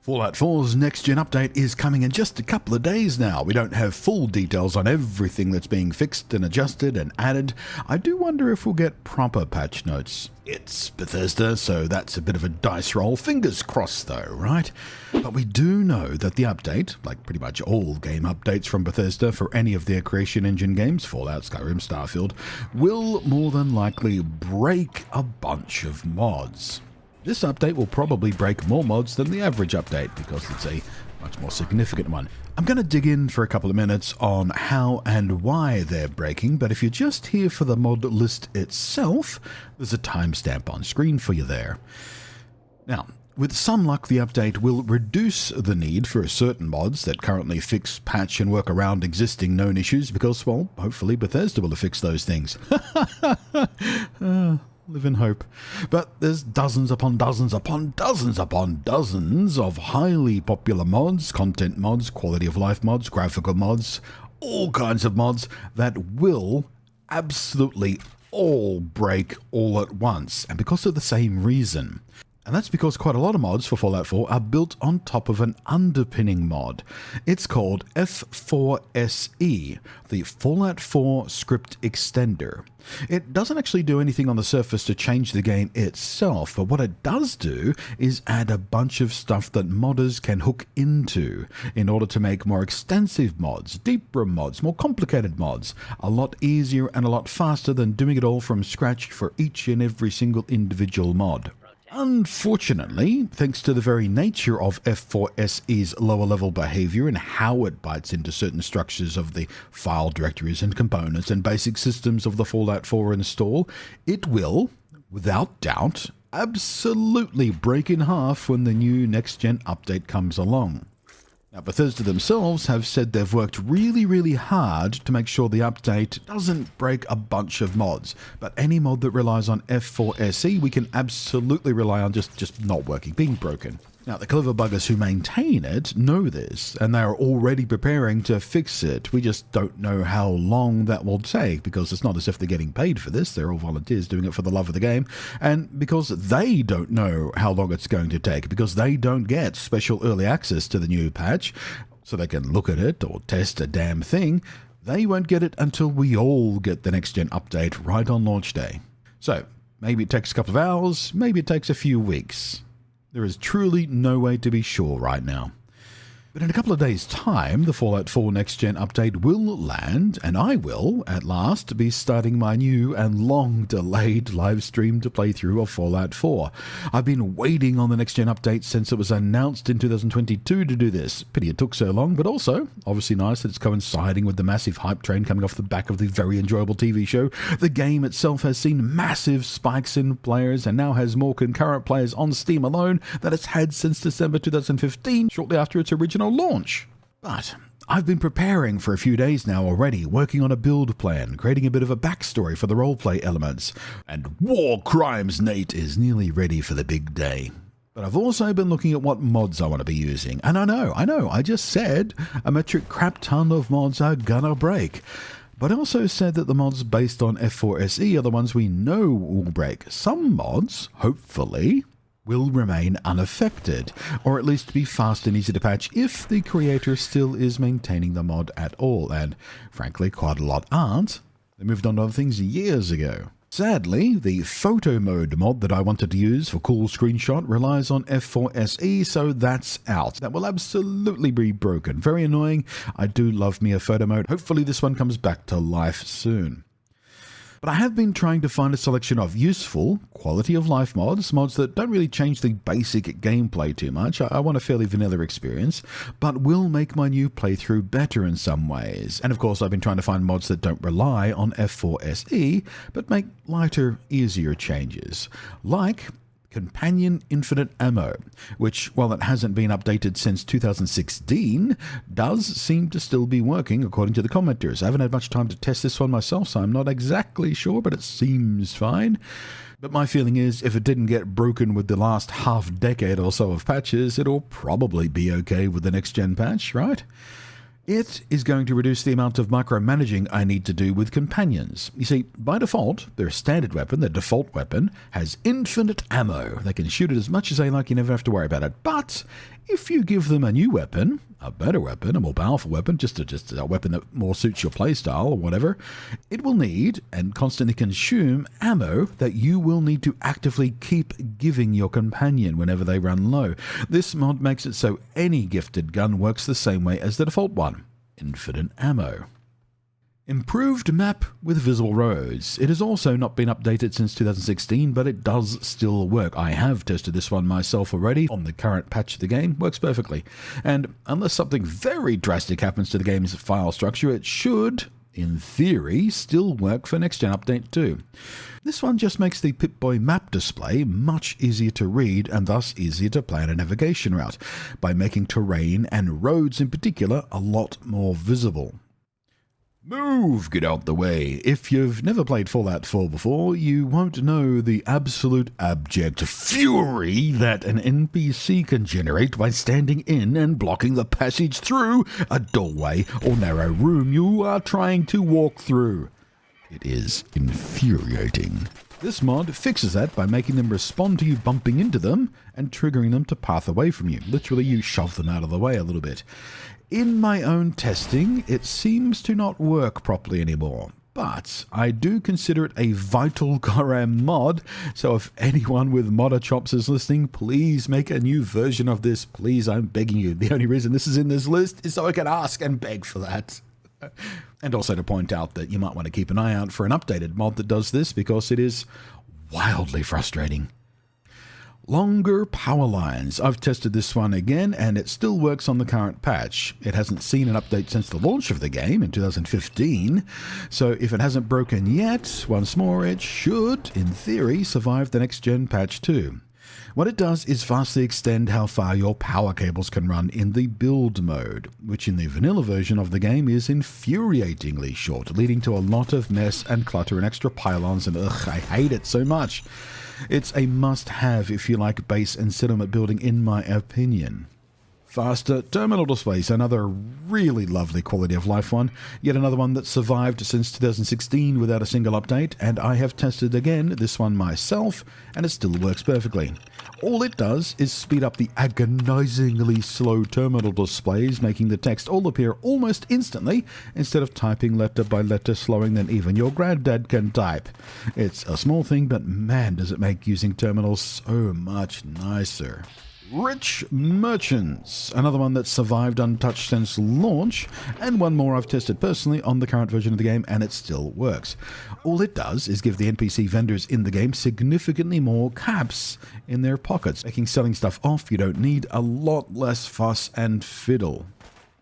Fallout 4's next-gen update is coming in just a couple of days now. We don't have full details on everything that's being fixed and adjusted and added. I do wonder if we'll get proper patch notes. It's Bethesda, so that's a bit of a dice roll. Fingers crossed though, right? But we do know that the update, like pretty much all game updates from Bethesda for any of their Creation Engine games, Fallout, Skyrim, Starfield, will more than likely break a bunch of mods. This update will probably break more mods than the average update because it's a much more significant one. I'm going to dig in for a couple of minutes on how and why they're breaking, but if you're just here for the mod list itself, there's a timestamp on screen for you there. Now, with some luck, the update will reduce the need for certain mods that currently fix, patch, and work around existing known issues because, well, hopefully Bethesda will fix those things. Live in hope. But there's dozens upon dozens upon dozens upon dozens of highly popular mods, content mods, quality of life mods, graphical mods, all kinds of mods that will absolutely all break all at once, and because of the same reason. And that's because quite a lot of mods for Fallout 4 are built on top of an underpinning mod. It's called F4SE, the Fallout 4 Script Extender. It doesn't actually do anything on the surface to change the game itself, but what it does do is add a bunch of stuff that modders can hook into in order to make more extensive mods, deeper mods, more complicated mods, a lot easier and a lot faster than doing it all from scratch for each and every single individual mod. Unfortunately, thanks to the very nature of F4SE's lower-level behavior and how it bites into certain structures of the file directories and components and basic systems of the Fallout 4 install, it will, without doubt, absolutely break in half when the new next-gen update comes along. Now, Bethesda themselves have said they've worked really hard to make sure the update doesn't break a bunch of mods, but any mod that relies on F4SE, we can absolutely rely on just not working, being broken. Now, the clever buggers who maintain it know this, and they are already preparing to fix it. We just don't know how long that will take, because it's not as if they're getting paid for this. They're all volunteers doing it for the love of the game, and because they don't know how long it's going to take, because they don't get special early access to the new patch, so they can look at it or test a damn thing, they won't get it until we all get the next-gen update right on launch day. So, maybe it takes a couple of hours, maybe it takes a few weeks. There is truly no way to be sure right now. But in a couple of days' time, the Fallout 4 Next Gen update will land, and I will, at last, be starting my new and long-delayed live-streamed playthrough of Fallout 4. I've been waiting on the Next Gen update since it was announced in 2022 to do this. Pity it took so long, but also, obviously nice that it's coinciding with the massive hype train coming off the back of the very enjoyable TV show. The game itself has seen massive spikes in players and now has more concurrent players on Steam alone than it's had since December 2015, shortly after its original launch. But I've been preparing for a few days now already, working on a build plan, creating a bit of a backstory for the roleplay elements, and War Crimes Nate is nearly ready for the big day. But I've also been looking at what mods I want to be using, and I know, I just said a metric crap ton of mods are gonna break. But I also said that the mods based on F4SE are the ones we know will break. Some mods, hopefully, will remain unaffected, or at least be fast and easy to patch if the creator still is maintaining the mod at all, and frankly quite a lot aren't. They moved on to other things years ago. Sadly, the photo mode mod that I wanted to use for cool screenshot relies on F4SE, so that's out. That will absolutely be broken. Very annoying. I do love me a photo mode. Hopefully this one comes back to life soon. But I have been trying to find a selection of useful, quality of life mods that don't really change the basic gameplay too much. I want a fairly vanilla experience, but will make my new playthrough better in some ways. And of course, I've been trying to find mods that don't rely on F4SE, but make lighter, easier changes. Like Companion Infinite Ammo, which, while it hasn't been updated since 2016, does seem to still be working according to the commenters. I haven't had much time to test this one myself, so I'm not exactly sure, but it seems fine. But my feeling is, if it didn't get broken with the last half decade or so of patches, it'll probably be okay with the next gen patch, right? It is going to reduce the amount of micromanaging I need to do with companions. You see, by default, their standard weapon, their default weapon, has infinite ammo. They can shoot it as much as they like, you never have to worry about it. But if you give them a new weapon, a better weapon, a more powerful weapon, just a weapon that more suits your playstyle or whatever, it will need and constantly consume ammo that you will need to actively keep giving your companion whenever they run low. This mod makes it so any gifted gun works the same way as the default one: infinite ammo. Improved map with visible roads. It has also not been updated since 2016, but it does still work. I have tested this one myself already on the current patch of the game. Works perfectly. And unless something very drastic happens to the game's file structure, it should, in theory, still work for Next Gen Update 2. This one just makes the Pip-Boy map display much easier to read and thus easier to plan a navigation route, by making terrain and roads in particular a lot more visible. Move! Get out the way. If you've never played Fallout 4 before, you won't know the absolute abject fury that an NPC can generate by standing in and blocking the passage through a doorway or narrow room you are trying to walk through. It is infuriating. This mod fixes that by making them respond to you bumping into them and triggering them to path away from you. Literally, you shove them out of the way a little bit. In my own testing, it seems to not work properly anymore, but I do consider it a vital Goram mod, so if anyone with modder chops is listening, please make a new version of this. Please, I'm begging you. The only reason this is in this list is so I can ask and beg for that. And also to point out that you might want to keep an eye out for an updated mod that does this, because it is wildly frustrating. Longer power lines. I've tested this one again, and it still works on the current patch. It hasn't seen an update since the launch of the game in 2015, so if it hasn't broken yet, once more, it should, in theory, survive the next gen patch too. What it does is vastly extend how far your power cables can run in the build mode, which in the vanilla version of the game is infuriatingly short, leading to a lot of mess and clutter and extra pylons, and ugh, I hate it so much. It's a must-have if you like base and settlement building, in my opinion. Faster terminal displays, another really lovely quality of life one, yet another one that survived since 2016 without a single update, and I have tested again this one myself, and it still works perfectly. All it does is speed up the agonizingly slow terminal displays, making the text all appear almost instantly, instead of typing letter by letter, slowing than even your granddad can type. It's a small thing, but man, does it make using terminals so much nicer. Rich Merchants, another one that survived untouched since launch, and one more I've tested personally on the current version of the game, and it still works. All it does is give the NPC vendors in the game significantly more caps in their pockets, making selling stuff off you don't need a lot less fuss and fiddle.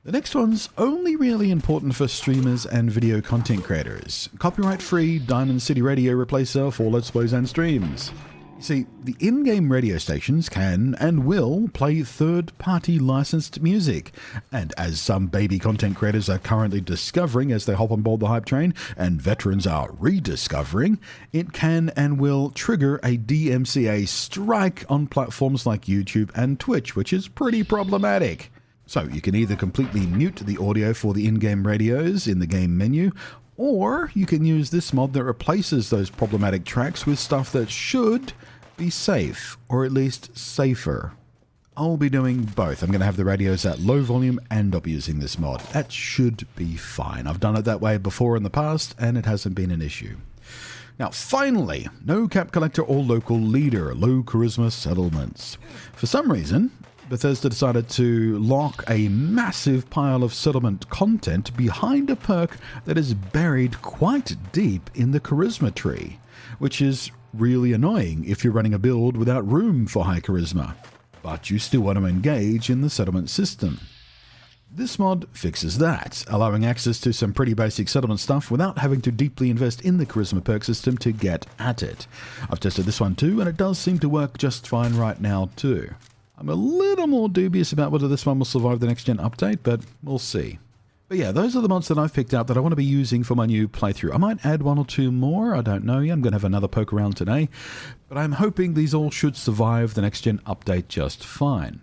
The next one's only really important for streamers and video content creators. Copyright-free Diamond City Radio replacer for Let's Plays and streams. You see, the in-game radio stations can and will play third-party licensed music, and as some baby content creators are currently discovering as they hop on board the hype train, and veterans are rediscovering, it can and will trigger a DMCA strike on platforms like YouTube and Twitch, which is pretty problematic. So you can either completely mute the audio for the in-game radios in the game menu, or you can use this mod that replaces those problematic tracks with stuff that should be safe, or at least safer. I'll be doing both. I'm going to have the radios at low volume and I'll be using this mod. That should be fine. I've done it that way before in the past and it hasn't been an issue. Now finally, no cap collector or local leader, low charisma settlements. For some reason, Bethesda decided to lock a massive pile of settlement content behind a perk that is buried quite deep in the charisma tree, which is really annoying if you're running a build without room for high charisma, but you still want to engage in the settlement system. This mod fixes that, allowing access to some pretty basic settlement stuff without having to deeply invest in the charisma perk system to get at it. I've tested this one too, and it does seem to work just fine right now too. I'm a little more dubious about whether this one will survive the next gen update, but we'll see. But yeah, those are the mods that I've picked out that I want to be using for my new playthrough. I might add one or two more, I don't know yet. I'm going to have another poke around today, but I'm hoping these all should survive the next gen update just fine.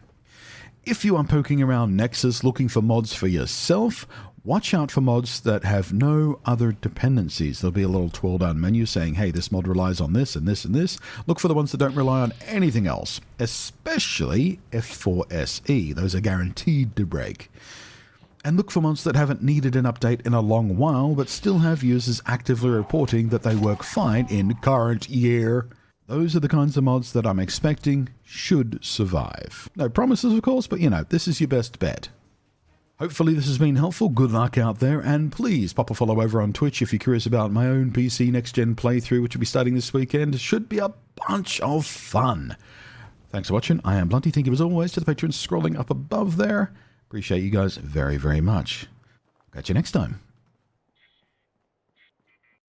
If you are poking around Nexus looking for mods for yourself, watch out for mods that have no other dependencies. There'll be a little twirl down menu saying, hey, this mod relies on this and this and this. Look for the ones that don't rely on anything else, especially F4SE. Those are guaranteed to break. And look for mods that haven't needed an update in a long while, but still have users actively reporting that they work fine in current year. Those are the kinds of mods that I'm expecting should survive. No promises, of course, but this is your best bet. Hopefully this has been helpful. Good luck out there, and please pop a follow over on Twitch if you're curious about my own PC Next Gen playthrough, which will be starting this weekend. It should be a bunch of fun. Thanks for watching. I am Blunty. Thank you as always to the patrons scrolling up above there. Appreciate you guys very, very much. Catch you next time.